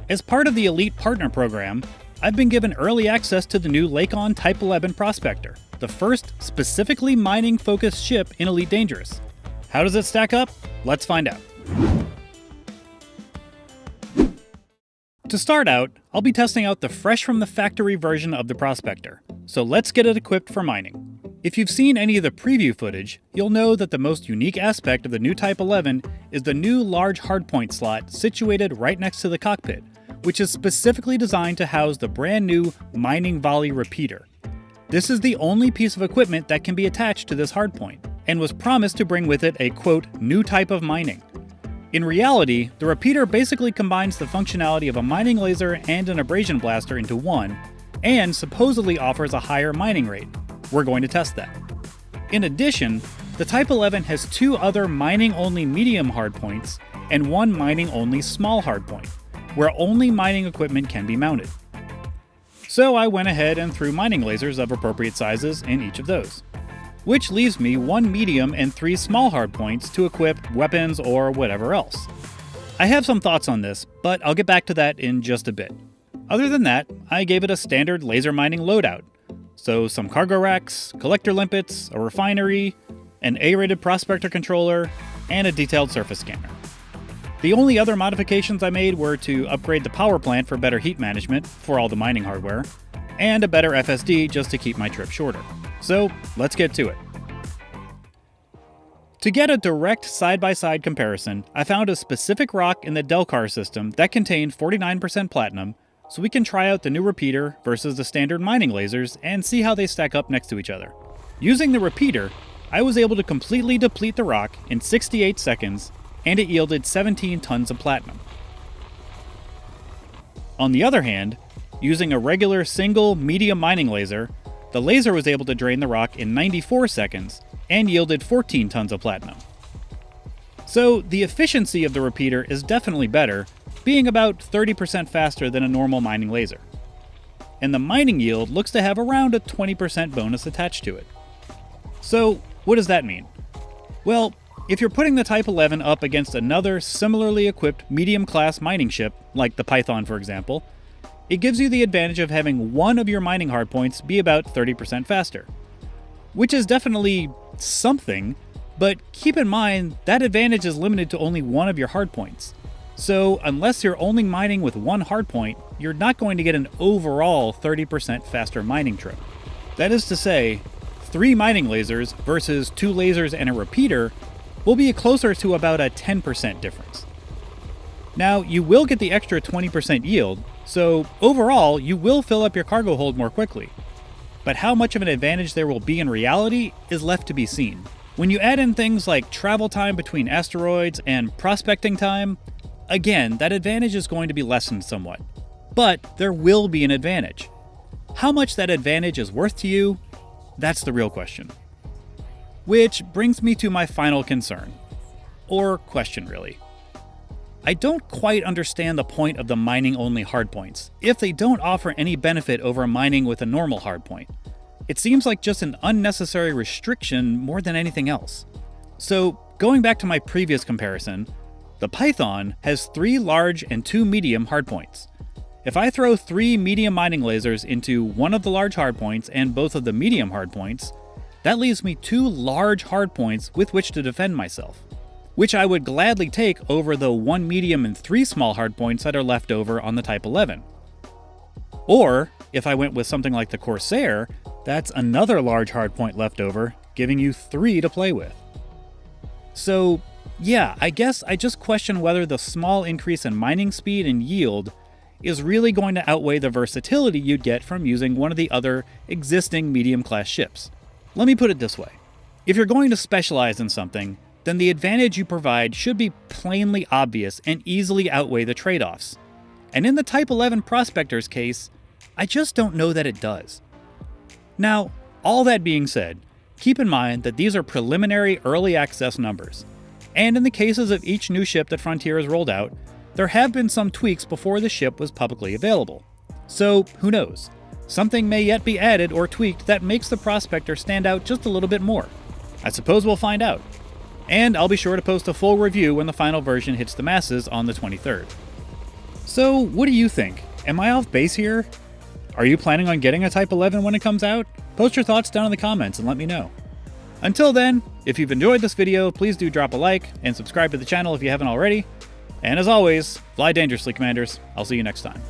As part of the Elite Partner Program, I've been given early access to the new Lakon Type-11 Prospector, the first specifically mining-focused ship in Elite Dangerous. How does it stack up? Let's find out. To start out, I'll be testing out the fresh-from-the-factory version of the Prospector, so let's get it equipped for mining. If you've seen any of the preview footage, you'll know that the most unique aspect of the new Type-11 is the new large hardpoint slot situated right next to the cockpit, which is specifically designed to house the brand new mining volley repeater. This is the only piece of equipment that can be attached to this hardpoint, and was promised to bring with it a, quote, new type of mining. In reality, the repeater basically combines the functionality of a mining laser and an abrasion blaster into one, and supposedly offers a higher mining rate. We're going to test that. In addition, the Type-11 has two other mining-only medium hardpoints and one mining-only small hardpoint, where only mining equipment can be mounted. So I went ahead and threw mining lasers of appropriate sizes in each of those, which leaves me one medium and three small hardpoints to equip weapons or whatever else. I have some thoughts on this, but I'll get back to that in just a bit. Other than that, I gave it a standard laser mining loadout. So some cargo racks, collector limpets, a refinery, an A-rated prospector controller, and a detailed surface scanner. The only other modifications I made were to upgrade the power plant for better heat management for all the mining hardware, and a better FSD just to keep my trip shorter. So let's get to it. To get a direct side-by-side comparison, I found a specific rock in the Delcar system that contained 49% platinum, so we can try out the new repeater versus the standard mining lasers and see how they stack up next to each other. Using the repeater, I was able to completely deplete the rock in 68 seconds, and it yielded 17 tons of platinum. On the other hand, using a regular single medium mining laser, the laser was able to drain the rock in 94 seconds and yielded 14 tons of platinum. So the efficiency of the repeater is definitely better, being about 30% faster than a normal mining laser. And the mining yield looks to have around a 20% bonus attached to it. So what does that mean? Well, if you're putting the Type-11 up against another similarly equipped medium-class mining ship, like the Python for example, it gives you the advantage of having one of your mining hardpoints be about 30% faster. Which is definitely something, but keep in mind that advantage is limited to only one of your hardpoints. So unless you're only mining with one hardpoint, you're not going to get an overall 30% faster mining trip. That is to say, 3 mining lasers versus 2 lasers and a repeater will be closer to about a 10% difference. Now, you will get the extra 20% yield, so overall, you will fill up your cargo hold more quickly. But how much of an advantage there will be in reality is left to be seen. When you add in things like travel time between asteroids and prospecting time, again, that advantage is going to be lessened somewhat. But there will be an advantage. How much that advantage is worth to you, that's the real question. Which brings me to my final concern. Or question, really. I don't quite understand the point of the mining-only hardpoints, if they don't offer any benefit over mining with a normal hardpoint. It seems like just an unnecessary restriction more than anything else. So, going back to my previous comparison, the Python has 3 large and 2 medium hardpoints. If I throw 3 medium mining lasers into one of the large hardpoints and both of the medium hardpoints, that leaves me 2 large hardpoints with which to defend myself, which I would gladly take over the 1 medium and 3 small hardpoints that are left over on the Type-11. Or, if I went with something like the Corsair, that's another large hardpoint left over, giving you 3 to play with. So, yeah, I guess I just question whether the small increase in mining speed and yield is really going to outweigh the versatility you'd get from using one of the other existing medium-class ships. Let me put it this way. If you're going to specialize in something, then the advantage you provide should be plainly obvious and easily outweigh the trade-offs. And in the Type-11 Prospector's case, I just don't know that it does. Now, all that being said, keep in mind that these are preliminary early access numbers. And in the cases of each new ship that Frontier has rolled out, there have been some tweaks before the ship was publicly available. So, who knows? Something may yet be added or tweaked that makes the Prospector stand out just a little bit more. I suppose we'll find out. And I'll be sure to post a full review when the final version hits the masses on the 23rd. So, what do you think? Am I off base here? Are you planning on getting a Type 11 when it comes out? Post your thoughts down in the comments and let me know. Until then, if you've enjoyed this video, please do drop a like and subscribe to the channel if you haven't already. And as always, fly dangerously, Commanders. I'll see you next time.